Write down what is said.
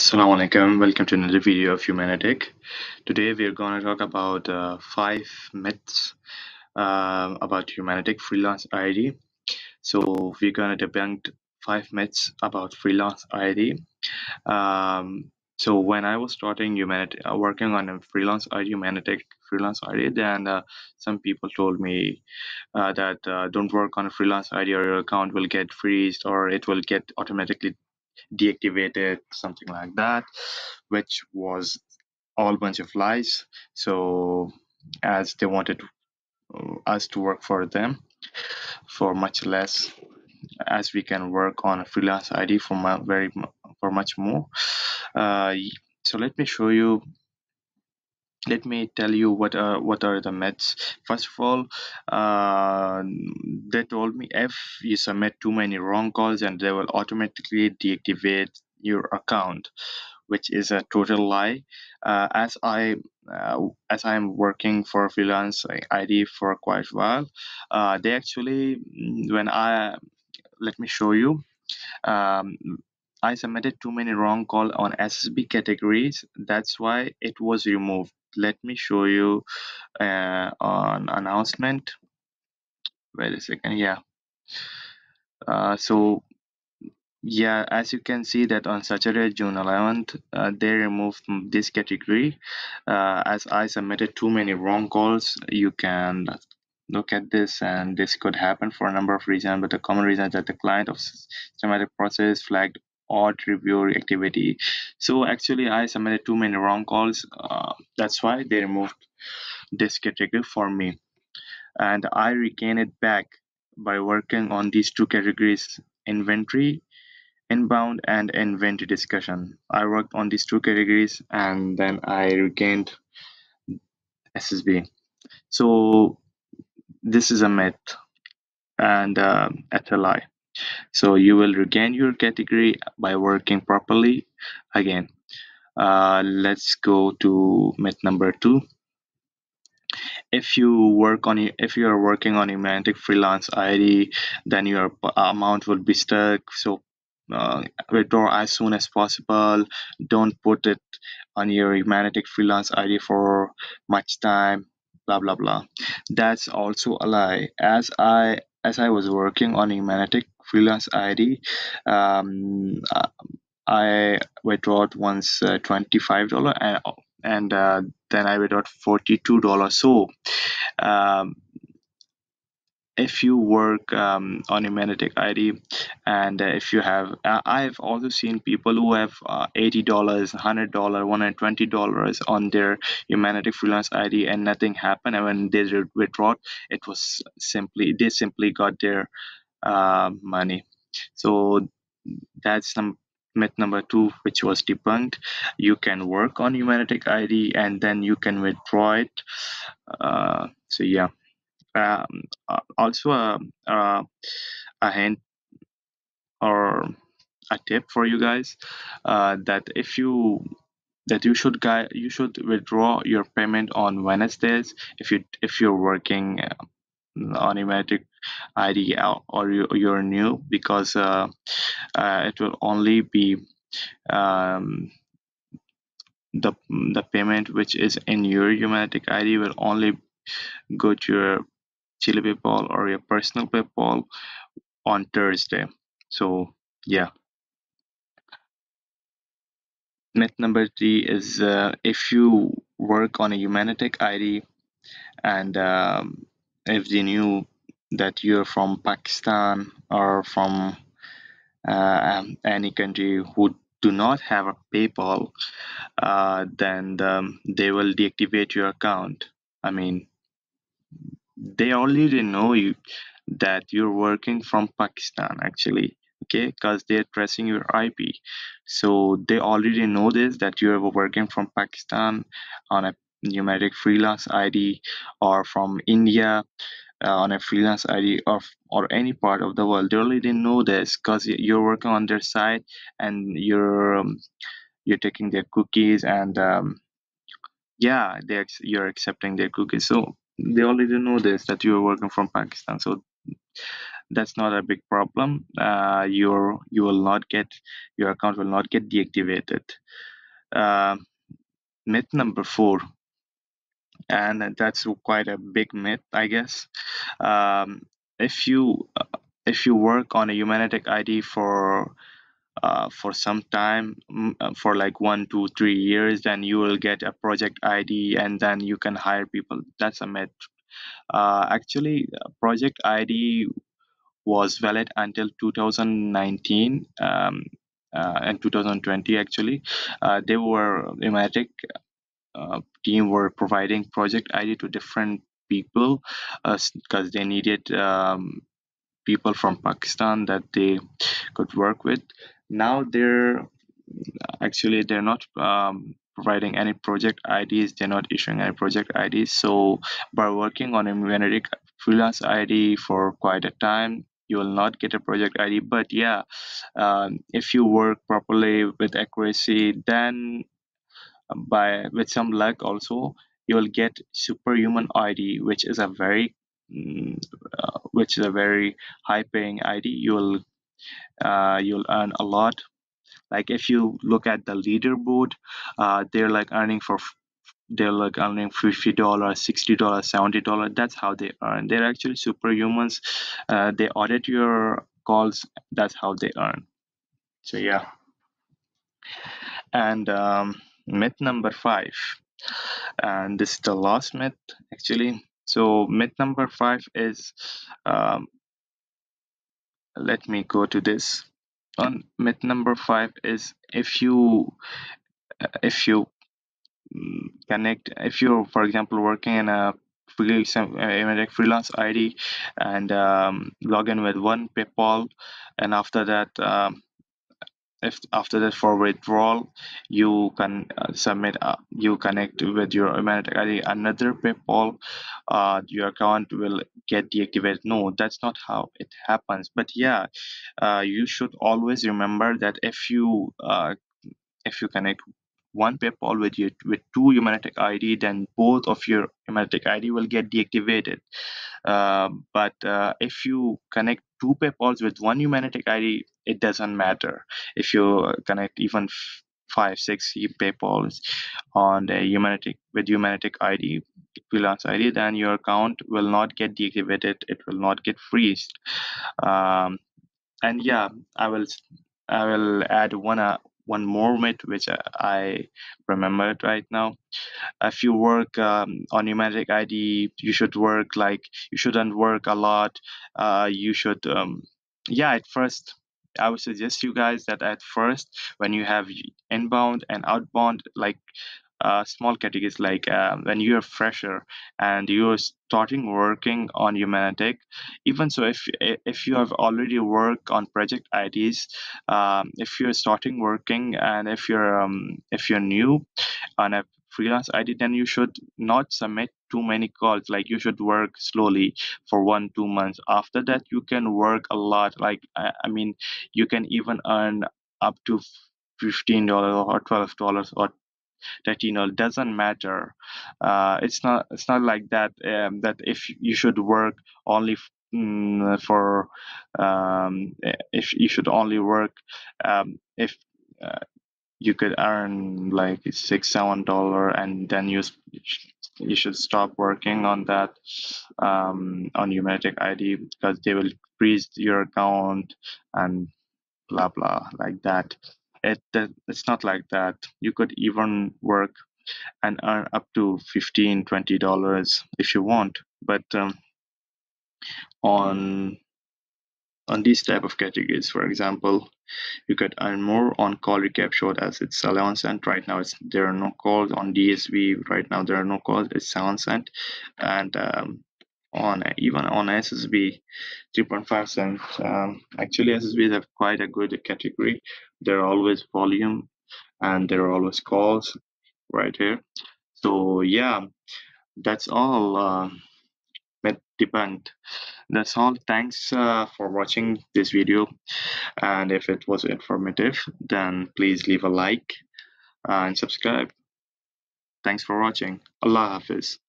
Assalamu alaikum, welcome to another video of Humanatic. Today we are going to talk about 5 myths about Humanatic Freelance ID. So we're going to debunk 5 myths about Freelance ID. So when I was starting Humanatic, working on a Freelance ID, Humanatic Freelance ID, then some people told me that don't work on a Freelance ID or your account will get freezed or it will get automatically deactivated, something like that, which was all bunch of lies. So as they wanted us to work for them for much less, as we can work on a freelance ID for for much more. So let me show you. Let me tell you what are the myths. First of all, they told me if you submit too many wrong calls and they will automatically deactivate your account, which is a total lie. As I'm working for freelance ID for quite a while, they actually when I let me show you. Um, I submitted too many wrong call on SSB categories. That's why it was removed. Let me show you on announcement. Wait a second. Yeah. So yeah, as you can see that on Saturday, June 11th, they removed this category. As I submitted too many wrong calls, you can look at this, and this could happen for a number of reasons, but the common reason is that the client of systematic process flagged odd review activity. So actually I submitted too many wrong calls. That's why they removed this category for me, and I regain it back by working on these two categories: inventory inbound and inventory discussion. I worked on these two categories and then I regained SSB. So this is a myth and it's a lie. So you will regain your category by working properly. Again, let's go to myth number 2. If you are working on Humanatic Freelance ID, then your amount will be stuck. So withdraw as soon as possible. Don't put it on your Humanatic Freelance ID for much time. Blah blah blah. That's also a lie. As I was working on Humanatic Freelance ID, I withdrew once $25 and then I withdrew $42. So if you work on Humanatic ID, and if you have, I've also seen people who have $80, $100, $120 on their Humanatic Freelance ID, and nothing happened. And when they withdraw, they simply got their money. So that's myth number 2, which was debunked. You can work on Humanatic ID and then you can withdraw it. So yeah. Also a hint or a tip for you guys, that you should withdraw your payment on Wednesdays if you're working on Humanatic ID or you're new, because it will only be the payment which is in your Humanatic ID will only go to your Chili PayPal or your personal PayPal on Thursday. So yeah. Myth number 3 is, if you work on a Humanatic ID and if they knew that you're from Pakistan or from any country who do not have a PayPal, then they will deactivate your account. I mean, they already know that you're working from Pakistan, actually, okay, because they're tracing your IP. So they already know this, that you're working from Pakistan on a Humanatic Freelance ID, or from India on a freelance ID, or any part of the world. They already know this because you're working on their site, and you're taking their cookies, and yeah, you're accepting their cookies. So they already know this, that you're working from Pakistan. So that's not a big problem. You will not get, your account will not get deactivated. uh, Myth number 4, and that's quite a big myth, I guess. um, if you if you work on a Humanatic ID for some time, for like 1 2 3 years, then you will get a project ID and then you can hire people. That's a myth. Actually, project ID was valid until 2019, and 2020 actually. They were Humanitarian team were providing project ID to different people because they needed people from Pakistan that they could work with. Now they're not providing any project IDs. They're not issuing any project IDs. So by working on a Humanatic Freelance ID for quite a time, you will not get a project ID. But yeah, if you work properly with accuracy, then by with some luck also, you will get superhuman ID, which is a very high paying ID. You'll earn a lot. Like if you look at the leaderboard, they're like earning for they're like earning $50, $60, $70. That's how they earn. They're actually superhumans. They audit your calls. That's how they earn. So yeah. And myth number 5, and this is the last myth actually. So myth number 5 is, um, let me go to this. On myth number 5 is, if you connect, if you're for example working in a freelance ID and log in with one PayPal, and after that, if after that for withdrawal you can submit, you connect with your Humanitic ID another PayPal, your account will get deactivated. No, that's not how it happens. But yeah, you should always remember that if you connect one PayPal with two Humanitic ID, then both of your Humanitic ID will get deactivated. But if you connect two PayPals with one Humanitic ID, it doesn't matter. If you connect even 5 6 PayPals on the Humanitic ID, freelance ID, then your account will not get deactivated. It will not get freezed. Um, and yeah, I will add one more myth which I remembered right now. If you work on Humanitic ID, you shouldn't work a lot. You should yeah, at first I would suggest you guys that at first, when you have inbound and outbound, like small categories, like when you're fresher and you're starting working on Humanitic. Even so, if you have already worked on project IDs, if you're starting working, and if you're new on a freelance ID, then you should not submit too many calls. Like you should work slowly for 1 2 months. After that, you can work a lot. Like I mean, you can even earn up to $15 or $12 or doesn't matter. It's not like that, that if you should work only for if you should only work if you could earn like $6 7 and then you should stop working on that, on Humanitic ID, because they will freeze your account and blah blah like that. It's not like that. You could even work and earn up to $15 20 if you want. But on on these type of categories, for example, you could earn more on call recap short, as it's 11 cent right now. There are no calls on DSV right now. There are no calls. It's 7 cent, and on even on SSB 3.5 cents. Actually, SSBs have quite a good category. There are always volume and there are always calls right here. So yeah, that's all. Myth debunked. That's all. Thanks for watching this video. And if it was informative, then please leave a like and subscribe. Thanks for watching. Allah Hafiz.